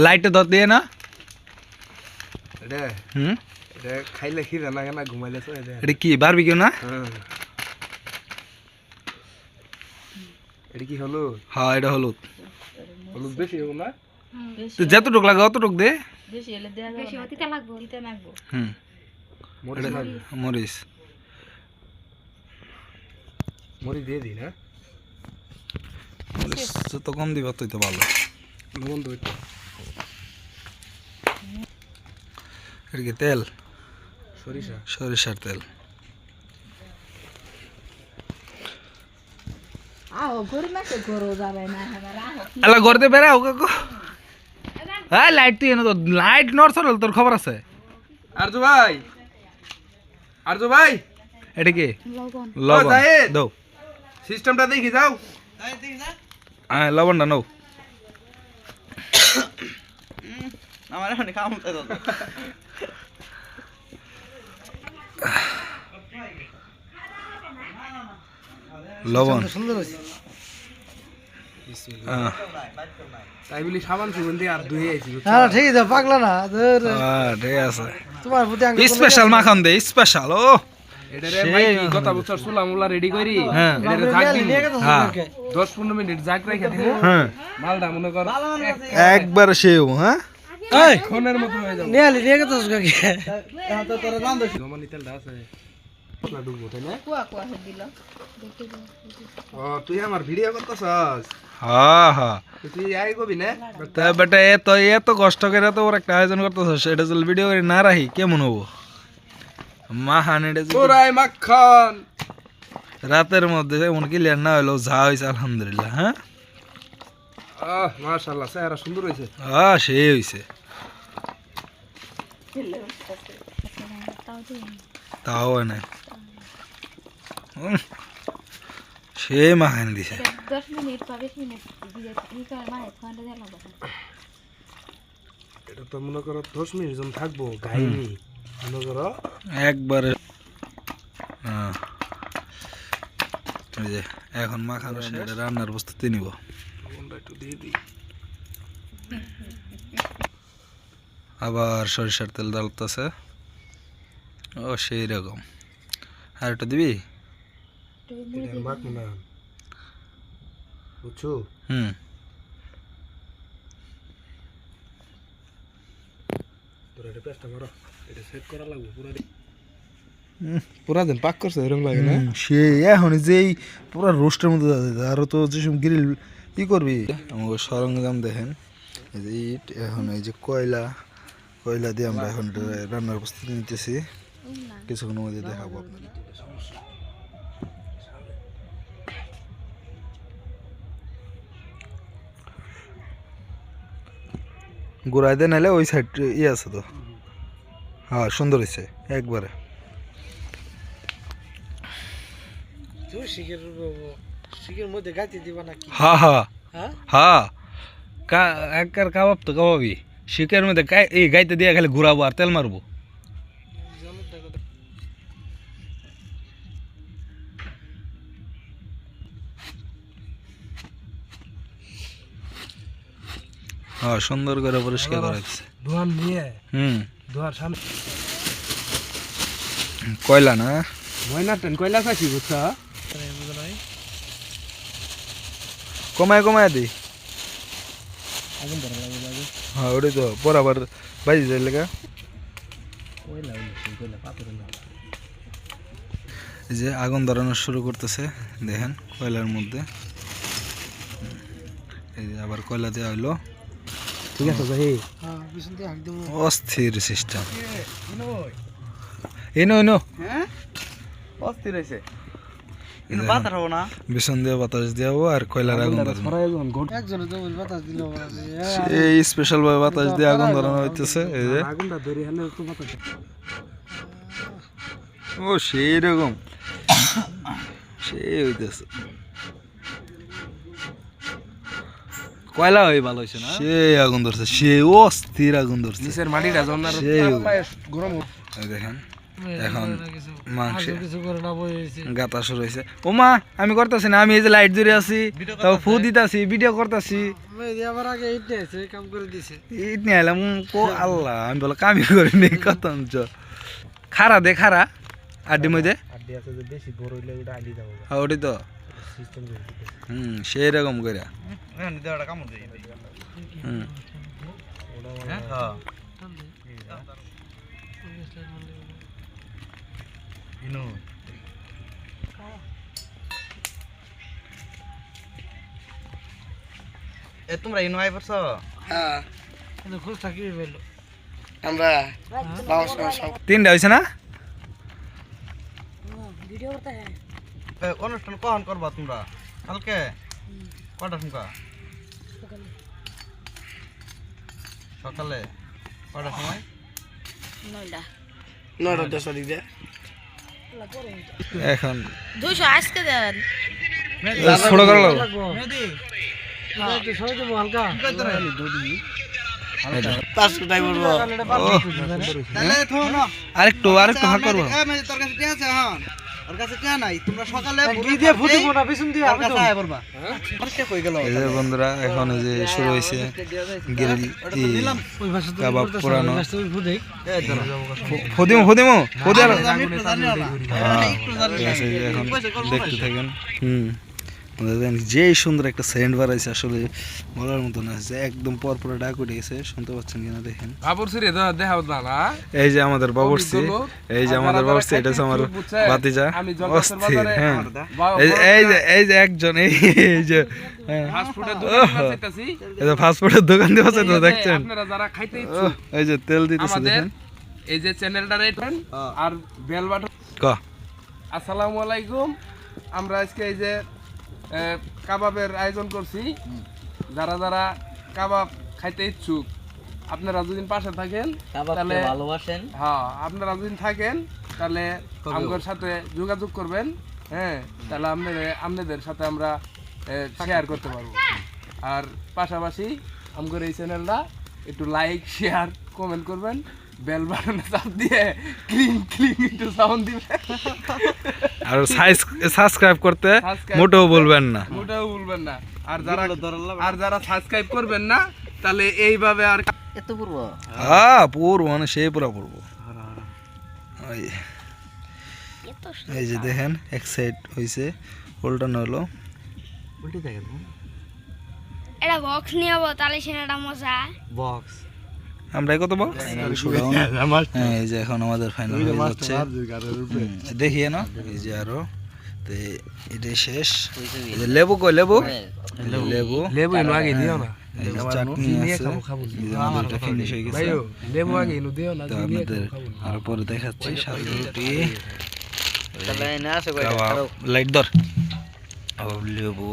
লাইটটা ধর দিয়ে না এটা হুম এটা খাইলে খিদে লাগে না ঘুমাইলে তো এটা কি বারবিকিউ না এটা কি হলুদ হ্যাঁ এটা হলুদ হলুদ বেশি হবে না যতটুক লাগে অতটুক দে বেশি হলে দেয়া যাবে বেশি হতে লাগবে দিতে লাগবে হুম মরিচ মরিচ মরিচ দিয়ে দিই না মরিচ তো কম দিবা তুই তো ভালো লবণ তো একটু এটা কি তেল সরিষা সরিষার তেল আও গরি মাকে গরো যাবে না আমার আও আলা করতে বেরা ও কাকু হ্যাঁ লাইট তুই এনে তো লাইট নড়ছ তোর খবর আছে আরজু ভাই এটা কি লবণ লবণ জাহিদ। দাও সিস্টেমটা দেখি যাও হ্যাঁ লবণটা নাও আমার এখন কাম তো লবণ সুন্দর হয়েছে হ্যাঁ তাই বলি সাবান সুগন্ধি দিয়ে আর ধুয়ে আইছি হ্যাঁ ঠিক আছে পাগলা না ঠিক আছে তোমার প্রতি আমি স্পেশাল মাখন দে স্পেশাল ও এটা রে ভাই কি কথা বছর চুলা মুলা রেডি করি হ্যাঁ এটা জাগ দিন হ্যাঁ 10-15 মিনিট জাগ রাখা দিমু হ্যাঁ মালটা মনে কর একবার সেও হ্যাঁ এই খনের মতো হয়ে যাবে নিয়ে গেছিস কাকি তো তোর রাম দে জমানি তেলটা আছে পতলা ডুবো তাই না কুয়া কুয়া হয়ে দিল দেখতে ও তুই আমার ভিডিও করতেছস হ্যাঁ হ্যাঁ তুই আই কবি না তা বেটা এত কষ্ট করে তো ওর একটা আয়োজন করতেছ সেটা যদি ভিডিও করে না রাখি কেমন হবো মাহান এটা যদি তোরাই মাখন রাতের মধ্যে এমন ক্লিয়ার না হইলো যা হয়েছে আলহামদুলিল্লাহ হ্যাঁ মাশাআল্লাহ চেহারা সুন্দর হয়েছে সেই হয়েছে তাও হয় না সে মাখান দিছে 10 মিনিট বা 20 মিনিট দিয়ে কি করে মানে খান্ডা দেয়া লাগবে এটা তো মনে করো 10 মিনিট জন থাকবো গাইনি মনে করো একবারে এই যে এখন মাখানো সেটা রান্নার প্রস্তুতি নিব লবণটা একটু দিয়ে দিই আবার সরিষার তেল ডালতেছে ও সেই রকম আর একটু দিবি এটা মাখবো না বুঝছো হুম তোরা এটা পেস্টটা করো এটা সেট করা লাগবে পুরা দিন পাক করছে এরকম লাগে না সে এখন যেই পুরো রোস্টের মধ্যে আরো তো যেসব গ্রিল ই করবি আমাকে সরঞ্জাম দেখেন এই যে ইট এখন এই যে কয়লা দিয়ে আমরা এখন এটা রান্নার প্রস্তুতি নিতেছি কিছুক্ষণের মধ্যে দেখাবো আপনাদের গোড়ায় দিয়ে নাইলে ওই সাইড ইয়ে আছে তো হ্যাঁ সুন্দর হয়েছে একবারে তুই শিখের মধ্যে গাইতে দিবা নাকি হ্যাঁ হ্যাঁ হ্যাঁ হ্যাঁ একবার কাবাব তো কাবাবি শিকের মধ্যে এই গাইতে দিয়ে খালি ঘুরাবো আর তেল মারবো হ্যাঁ সুন্দর করে পরিষ্কার করা হচ্ছে ধোয়ান নিয়ে ধোয়ার সামনে কয়লা না ময়না টেন কয়লা খাইছি বুঝছা কমায় দি হ্যাঁ ওটাই তো পর আবার বাজি যায় লেগা এই যে আগুন ধরানো শুরু করতেছে দেখেন কয়লার মধ্যে এই যে আবার কয়লা দেওয়া হইলো ঠিক আছে ভাই হ্যাঁ পিছন দিয়ে হাক দেবো অস্থির সিস্টেম এনো হ্যাঁ অস্থির হইছে কিন্তু বাতার হবো না বিছন দিয়ে বাতাস দেওয়া আর কয়লার আগুন ধরানো একজনে তো বাতাস দিল এই স্পেশাল ভাবে বাতাস দিয়ে আগুন ধরানো হইতেছে এই যে আগুনটা ধরে হলে তো বাতাস ও সেই রকম সেই হইতেছে কয়লা হয়ে ভালো হয়েছে না সে আগুন ধরছে সে অস্থির আগুন ধরছে নিচের মাটিটা জন্নার সেই গরম দেখেন এখন মাংস কিছু করে না বইছি গাতা শুরু হয়েছে। ও মা আমি করতেছি না, আমি এই যে লাইট ধরে আছি, তাও ফু দিতাছি, ভিডিও করতেছি। মেহেদি আমার আগে ইট নিয়েছে কাম করে দিছে ইট নিয়ে আইলাম কো আল্লাহ, আমি বলে কামি করিনি কত খারা দে খারা আড্ডি মধ্যে আড্ডি আছে যে বেশি বড় হইলে ওটা আড্ডি দাও ওটি তো সিস্টেম করে দিতে সেই রকম করে কামড় দেয় ওটা হ্যাঁ ইনো এ তোমরা ইনো আই পড়ছ হ্যাঁ কিন্তু খোঁজ থাকি পেলো আমরা তিনটা হয়েছে না? ভিডিও করতে হ্যাঁ অনুষ্ঠান কখন করবা তোমরা কালকে কটার সময় সকালে কটার সময় 9টা 9:10 দিক দে এখন 200 আজকে দেন ছোট করা লাগলো। একটু সরে দেবো হালকা আরেকটু হাক করবো। এই যে বন্ধুরা এখন এই যে শুরু হয়েছে গ্রিল কাবাব পোড়ানো। ফদিমো ফদি আর ঠিক আছে, এখন দেখতে থাকেন। দেখেন যেই সুন্দর একটা সেন্ট বাড়াইছে, আসলে বলার মতো না, যে একদম পরপর ডাক উঠে গেছে, শুনতে পাচ্ছেন কিনা দেখেন। এই যে আমাদের বাবুর্চি, এই যে আমাদের বাবুর্চি, এটা হচ্ছে আমার ভাতিজা, অস্থির। হ্যাঁ এই যে একজন এই যে ফাস্টফুডের দোকান দিয়ে আছে তো, দেখছেন এই যে তেল দিতেছে দেখেন। এই যে চ্যানেলটা রেটেন আর বেল বাটন। আসসালামু আলাইকুম। আমরা আজকে এই যে কাবাবের আয়োজন করছি। যারা যারা কাবাব খাইতে ইচ্ছুক, আপনারা যদি পাশে থাকেন তাহলে ভালোবাসেন, হ্যাঁ আপনারা যদি থাকেন তাহলে আমাদের সাথে যোগাযোগ করবেন। হ্যাঁ তাহলে আপনাদের সাথে আমরা শেয়ার করতে পারবো। আর পাশাপাশি আমাদের এই চ্যানেলটা একটু লাইক শেয়ার কমেন্ট করবেন, বেল বাটনে চাপ দিয়ে ক্লিং ক্লিং একটু সাউন্ড দিবেন, আর সাবস্ক্রাইব করতে মোটেও বলবেন না। আর যারা সাবস্ক্রাইব করবেন না তাহলে এইভাবে আর এত পূর্ব হ্যাঁ পড়বো মানে সেই পুরা পড়বো। এই যে দেখেন এক সাইড হয়েছে, উল্টানো হলো। এটা বক্স নিয়ে যাবো, তাহলে সেটা মজা বক্স আমরা কত বক্স এই যে এখন আমাদের ফাইনাল হয়ে যাচ্ছে, দেখিয়ে না এই যে আরো তো এটাই শেষ। এই যে লেবু কই লেবু লেবু লেবু এনো আগে দিও না এই যে চাটনি আছে, এই যে আমাদের এটা ফিনিশ হয়ে গেছে। ভাইও লেবু আগে এনো দিও না, তো আপনাদের আর পরে দেখাচ্ছি সাদা রুটি, তাহলে না আছে লাইট ধর লেবু।